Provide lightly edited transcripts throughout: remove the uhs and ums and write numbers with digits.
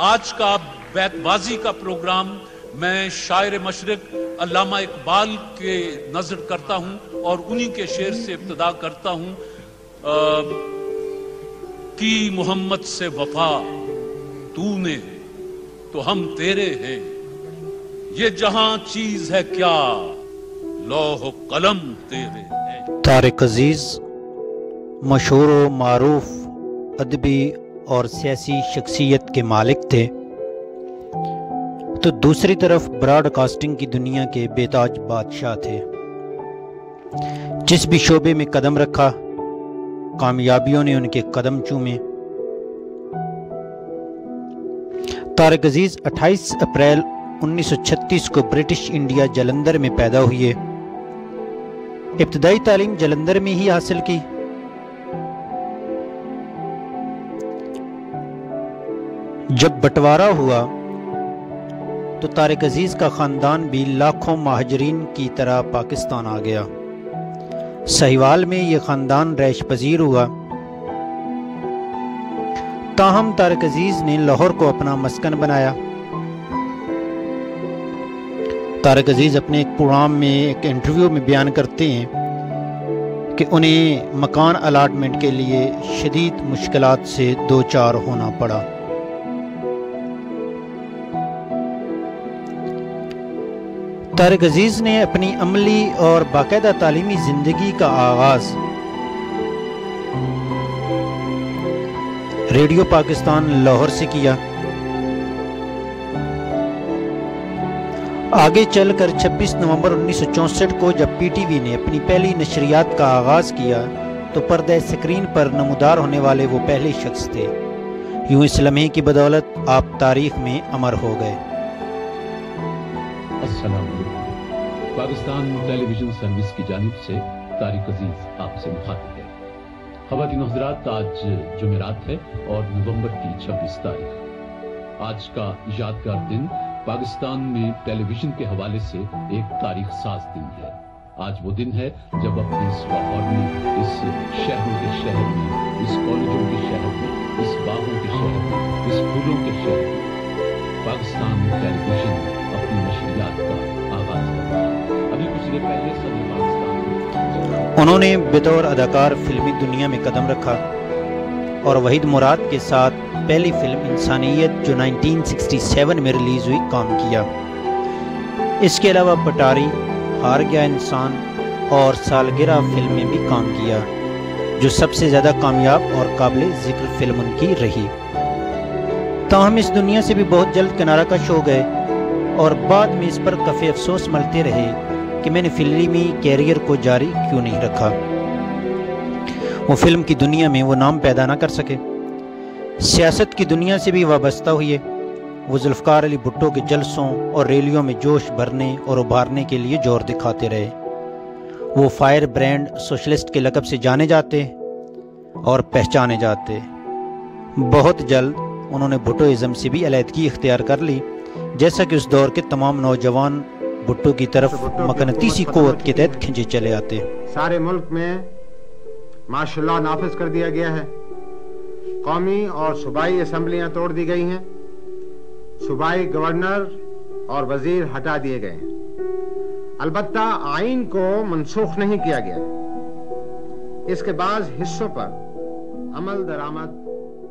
آج کا بیت بازی کا پروگرام میں شاعر مشرق علامہ اقبال کے نظر کرتا ہوں اور انہی کے شعر سے ابتدا کرتا ہوں. کی محمد سے وفا تو نے تو ہم تیرے ہیں، یہ جہاں چیز ہے کیا لوح و قلم تیرے ہیں. طارق عزیز مشہور و معروف ادبی اور سیاسی شخصیت کے مالک تھے، تو دوسری طرف براڈ کاسٹنگ کی دنیا کے بے تاج بادشاہ تھے. جس بھی شعبے میں قدم رکھا کامیابیوں نے ان کے قدم چومے. طارق عزیز 28 اپریل 1936 کو برٹش انڈیا جلندھر میں پیدا ہوئے. ابتدائی تعلیم جلندھر میں ہی حاصل کی. جب بٹوارہ ہوا تو طارق عزیز کا خاندان بھی لاکھوں مہاجرین کی طرح پاکستان آ گیا. سہیوال میں یہ خاندان رہائش پذیر ہوا. تاہم طارق عزیز نے لاہور کو اپنا مسکن بنایا. طارق عزیز اپنے ایک پروگرام میں ایک انٹرویو میں بیان کرتے ہیں کہ انہیں مکان الاٹمنٹ کے لیے شدید مشکلات سے دوچار ہونا پڑا. طارق عزیز نے اپنی عملی اور باقاعدہ تعلیمی زندگی کا آغاز ریڈیو پاکستان لاہور سے کیا. آگے چل کر 26 نومبر 1964 کو جب پی ٹی وی نے اپنی پہلی نشریات کا آغاز کیا تو پردہ سکرین پر نمودار ہونے والے وہ پہلے شخص تھے. یوں اس لمحے کی بدولت آپ تاریخ میں امر ہو گئے. السلام علیکم. پاکستان ٹیلی ویژن سروس کی جانب سے طارق عزیز آپ سے مخاطب ہے. خواتین و حضرات، آج جمعرات ہے اور نومبر کی 26 تاریخ. آج کا یادگار دن پاکستان میں ٹیلی ویژن کے حوالے سے ایک تاریخ ساز دن ہے. آج وہ دن ہے جب اپنی اس لاہور میں، اس شہروں کے شہر میں، اس کالجوں کے شہر میں، اس باغوں کے شہر میں، اس پھولوں کے شہر میں پاکستان ٹیلی ویژن اپنی نشریات کا آغاز کرتا ہے. ابھی کچھ دیر پہلے صدر پاکستان انہوں نے بطور اداکار فلمی دنیا میں قدم رکھا اور وحید مراد کے ساتھ پہلی فلم انسانیت جو 1967 میں ریلیز ہوئی کام کیا. اس کے علاوہ پٹاری، ہار گیا انسان اور سالگرہ فلم میں بھی کام کیا، جو سب سے زیادہ کامیاب اور قابل ذکر فلم ان کی رہی. تاہم اس دنیا سے بھی بہت جلد کنارہ کش ہو گئے اور بعد میں اس پر کفِ افسوس ملتے رہے کہ میں نے فلمی کیریئر کو جاری کیوں نہیں رکھا. وہ فلم کی دنیا میں وہ نام پیدا نہ کر سکے. سیاست کی دنیا سے بھی وابستہ ہوئے. وہ ذوالفقار علی بھٹو کے جلسوں اور ریلیوں میں جوش بھرنے اور ابھارنے کے لیے زور دکھاتے رہے. وہ فائر برینڈ سوشلسٹ کے لقب سے جانے جاتے اور پہچانے جاتے. بہت جلد انہوں نے بھٹوازم سے بھی علیحدگی اختیار کر لی، جیسا کہ اس دور کے تمام نوجوان بھٹو کی طرف مقناطیسی قوت کے تحت کھنچے چلے آتے. سارے ملک میں مارشل لا نافذ کر دیا گیا ہے. قومی اور صوبائی اسمبلیاں توڑ دی گئی ہیں. صوبائی گورنر اور وزیر ہٹا دیے گئے ہیں. البتہ آئین کو منسوخ نہیں کیا گیا. اس کے بعض حصوں پر عمل درآمد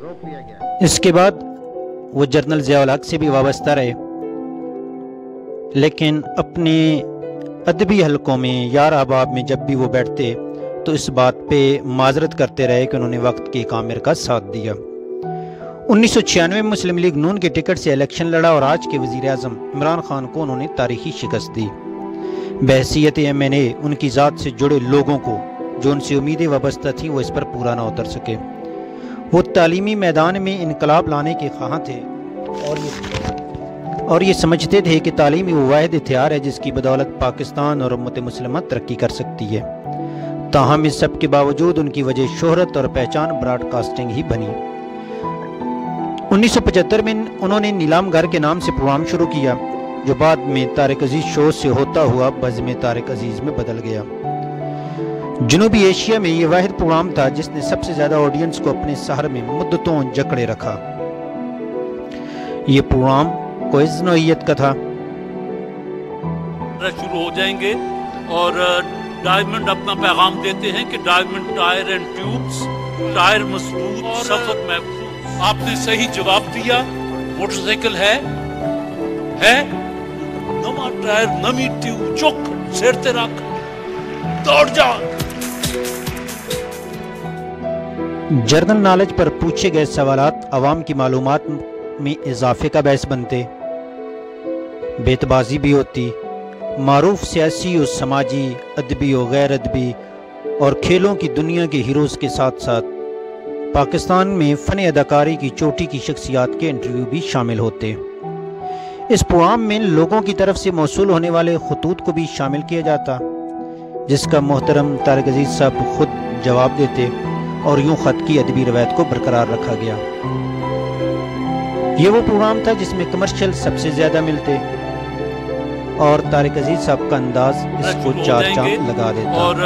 روک لیا گیا. اس کے بعد وہ جنرل ضیاء الحق سے بھی وابستہ رہے، لیکن اپنے ادبی حلقوں میں یار احباب میں جب بھی وہ بیٹھتے تو اس بات پہ معذرت کرتے رہے کہ انہوں نے وقت کے ایک آمر کا ساتھ دیا. 1996 میں مسلم لیگ نون کے ٹکٹ سے الیکشن لڑا اور آج کے وزیر اعظم عمران خان کو انہوں نے تاریخی شکست دی. بحیثیت MNA ان کی ذات سے جڑے لوگوں کو جو ان سے امیدیں وابستہ تھیں وہ اس پر پورا نہ اتر سکے. وہ تعلیمی میدان میں انقلاب لانے کے خواہاں تھے اور یہ سمجھتے تھے کہ تعلیمی وہ واحد ہتھیار ہے جس کی بدولت پاکستان اور امت مسلمہ ترقی کر سکتی ہے. تاہم اس سب کے باوجود ان کی وجہ شہرت اور پہچان براڈ کاسٹنگ ہی بنی. 1975 میں انہوں نے نیلام گھر کے نام سے پروگرام شروع کیا، جو بعد میں طارق عزیز شو سے ہوتا ہوا بزم طارق عزیز میں بدل گیا. جنوبی ایشیا میں یہ واحد پروگرام تھا جس نے سب سے زیادہ آڈینس کو اپنے سحر میں مدتوں جکڑے رکھا. یہ پروگرام کوئز نوعیت کا تھا۔ شروع ہو جائیں گے اور ڈائمنڈ اپنا پیغام دیتے ہیں کہ Diamond Tyre and Tubes, tyre مضبوط سفر محفوظ۔ آپ نے صحیح جواب دیا، موٹر سائیکل ہے نواں ٹائر نمی ٹیوب، چک سر تے رکھ دوڑ جا۔ جنرل نالج پر پوچھے گئے سوالات عوام کی معلومات میں اضافے کا باعث بنتے، بیت بازی بھی ہوتی، معروف سیاسی و سماجی، ادبی و غیر ادبی اور کھیلوں کی دنیا کے ہیروز کے ساتھ ساتھ پاکستان میں فن اداکاری کی چوٹی کی شخصیات کے انٹرویو بھی شامل ہوتے۔ اس پروگرام میں لوگوں کی طرف سے موصول ہونے والے خطوط کو بھی شامل کیا جاتا، جس کا محترم طارق عزیز صاحب خود جواب دیتے، اور یوں خط کی ادبی روایت کو برقرار رکھا گیا۔ یہ وہ پروگرام تھا جس میں کمرشل سب سے زیادہ ملتے اور طارق عزیز صاحب کا انداز اس کو چار چاند لگا دیتا۔ اور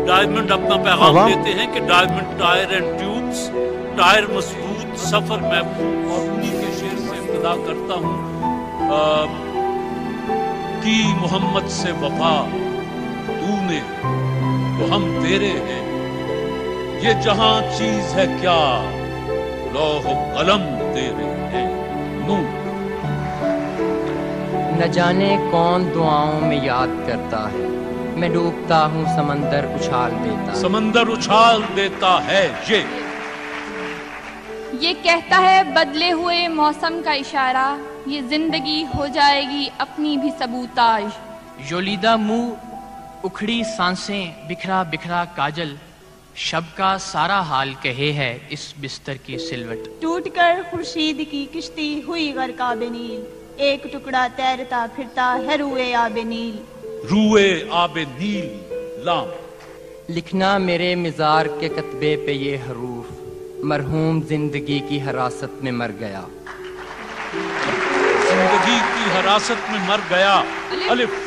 ڈائمنڈ اپنا پیغام دیتے ہیں کہ Diamond Tyre and Tubes, tyre مضبوط سفر محفوظ۔ اور انہی کے شعر سے ابتدا کرتا ہوں، کی محمد سے وفا تو نے تو ہم تیرے ہیں، یہ جہاں چیز ہے کیا لوح و قلم تیرے ہیں۔ نون نہ جانے کون دعاؤں میں یاد کرتا ہے، میں ڈوبتا ہوں سمندر اچھال دیتا، سمندر اچھال دیتا ہے۔ یہ کہتا ہے بدلے ہوئے موسم کا اشارہ، یہ زندگی ہو جائے گی اپنی بھی سبوتاج۔ یولیدہ منہ، اکھڑی سانسیں، بکھرا بکھرا کاجل، شب کا سارا حال کہے ہے اس بستر کی سلوٹ۔ ٹوٹ کر خورشید کی کشتی ہوئی غرق آب نیل، ایک ٹکڑا تیرتا پھرتا ہے روئے آب نیل۔ روئے آب نیل لام۔ لکھنا میرے مزار کے کتبے پہ یہ حروف، مرحوم زندگی کی حراست میں مر گیا۔ زندگی کی حراست میں مر گیا۔ الف۔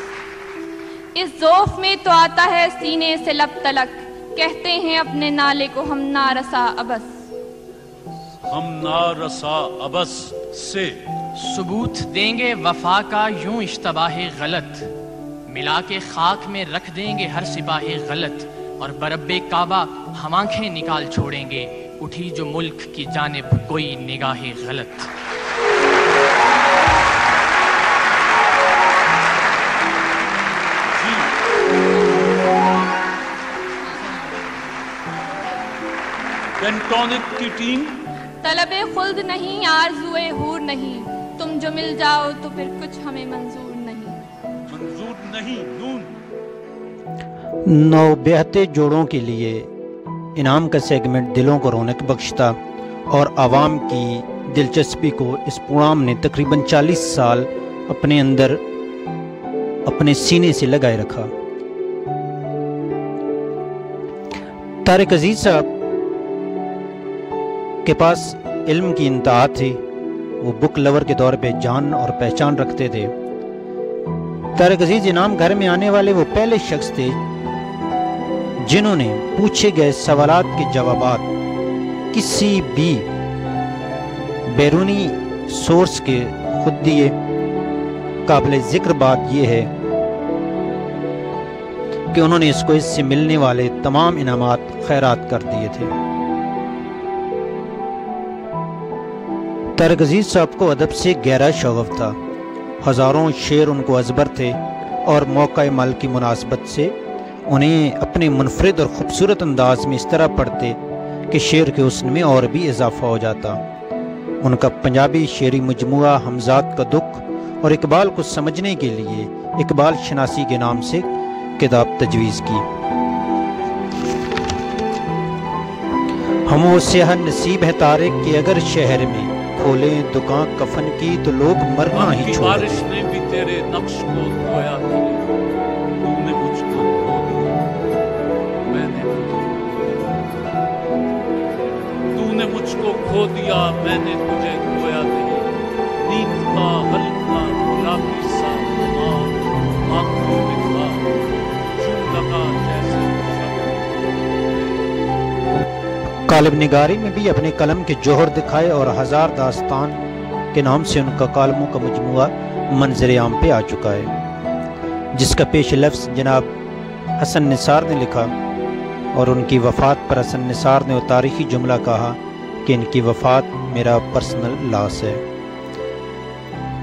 اس ذوف میں تو آتا ہے سینے سے لب تلک، کہتے ہیں اپنے نالے کو ہم نارسا ابس۔ ہم نارسا ابس سے ثبوت دیں گے وفا کا یوں اشتباہ غلط، ملا کے خاک میں رکھ دیں گے ہر سپاہ غلط، اور برب کعبہ ہم آنکھیں نکال چھوڑیں گے، اٹھی جو ملک کی جانب کوئی نگاہ غلط۔ پینٹونک کی ٹیم۔ طلب خلد نہیں، آرزوئے حور نہیں، تم جو مل جاؤ تو پھر کچھ ہمیں منظور نہیں۔ منظور نہیں۔ نون۔ نو بیہتے جوڑوں کے لیے انعام کا سیگمنٹ دلوں کو رونق بخشتا اور عوام کی دلچسپی کو اس پروگرام نے تقریباً 40 سال اپنے اندر اپنے سینے سے لگائے رکھا۔ طارق عزیز صاحب کے پاس علم کی انتہا تھی، وہ بک لور کے طور پہ جان اور پہچان رکھتے تھے۔ طارق عزیز انعام گھر میں آنے والے وہ پہلے شخص تھے جنہوں نے پوچھے گئے سوالات کے جوابات کسی بھی بیرونی سورس کے خود دیے۔ قابل ذکر بات یہ ہے کہ انہوں نے اس کو اس سے ملنے والے تمام انعامات خیرات کر دیے تھے۔ طارق عزیز صاحب کو ادب سے گہرا شغف تھا، ہزاروں شعر ان کو ازبر تھے، اور موقع مل کی مناسبت سے انہیں اپنے منفرد اور خوبصورت انداز میں اس طرح پڑھتے کہ شعر کے حسن میں اور بھی اضافہ ہو جاتا۔ ان کا پنجابی شعری مجموعہ حمزات کا دکھ اور اقبال کو سمجھنے کے لیے اقبال شناسی کے نام سے کتاب تجویز کی۔ ہم وہ سیاہ نصیب ہے طارق کہ اگر شہر میں کھولیں دکان کفن کی تو لوگ مرنا ہی چھوڑ۔ بارش نے بھی تیرے نقش کو دھویا تھا، تو نے مجھ کو کھو دیا، میں نے تو نے مجھ کو کھو دیا، میں نے تجھے کھویا نہیں۔ نیند کا ہلکا گلابی سا خمار آنکھوں میں تھا، یوں لگا جیسے قالب نگاری میں بھی اپنے قلم کے جوہر دکھائے اور ہزار داستان کے نام سے ان کا کالموں کا مجموعہ منظر عام پہ آ چکا ہے، جس کا پیش لفظ جناب حسن نثار نے لکھا، اور ان کی وفات پر حسن نثار نے وہ تاریخی جملہ کہا کہ ان کی وفات میرا پرسنل لاس ہے۔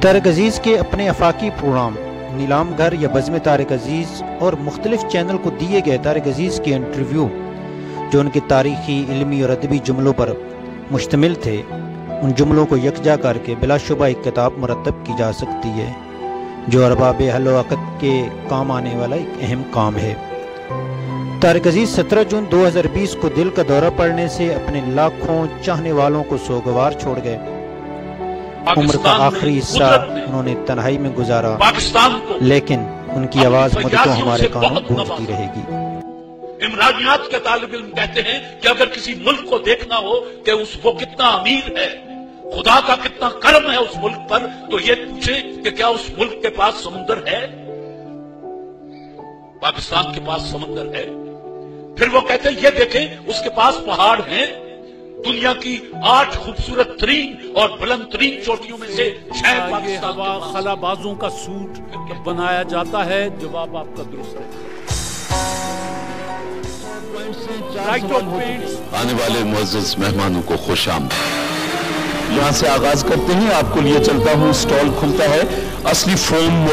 طارق عزیز کے اپنے افاقی پروگرام نیلام گھر یا بزم طارق عزیز اور مختلف چینل کو دیے گئے طارق عزیز کے انٹرویو جو ان کے تاریخی، علمی اور ادبی جملوں پر مشتمل تھے، ان جملوں کو یکجا کر کے بلا شبہ ایک کتاب مرتب کی جا سکتی ہے جو ارباب حل و عقد کے کام آنے والا ایک اہم کام ہے۔ طارق عزیز 17 جون 2020 کو دل کا دورہ پڑنے سے اپنے لاکھوں چاہنے والوں کو سوگوار چھوڑ گئے۔ عمر کا آخری حصہ انہوں نے تنہائی میں گزارا، لیکن ان کی آواز مدتوں ہمارے کانوں گونجتی رہے گی۔ عمرانیات کے طالب علم کہتے ہیں کہ اگر کسی ملک کو دیکھنا ہو کہ وہ کتنا امیر ہے، خدا کا کتنا کرم ہے اس ملک پر، تو یہ پوچھے کہ کیا اس ملک کے پاس سمندر ہے؟ پاکستان کے پاس سمندر ہے۔ پھر وہ کہتے ہیں یہ دیکھیں اس کے پاس پہاڑ ہیں، دنیا کی 8 خوبصورت ترین اور بلند ترین چوٹیوں میں سے 6 پاکستان کے پاس۔ خلا بازوں کا سوٹ بنایا جاتا ہے، جواب آپ کا درست ہے۔ آنے والے معزز مہمانوں کو خوش آمدید۔ یہاں سے آغاز کرتے ہیں، آپ کو لیے چلتا ہوں، سٹال کھلتا ہے، اصلی فوم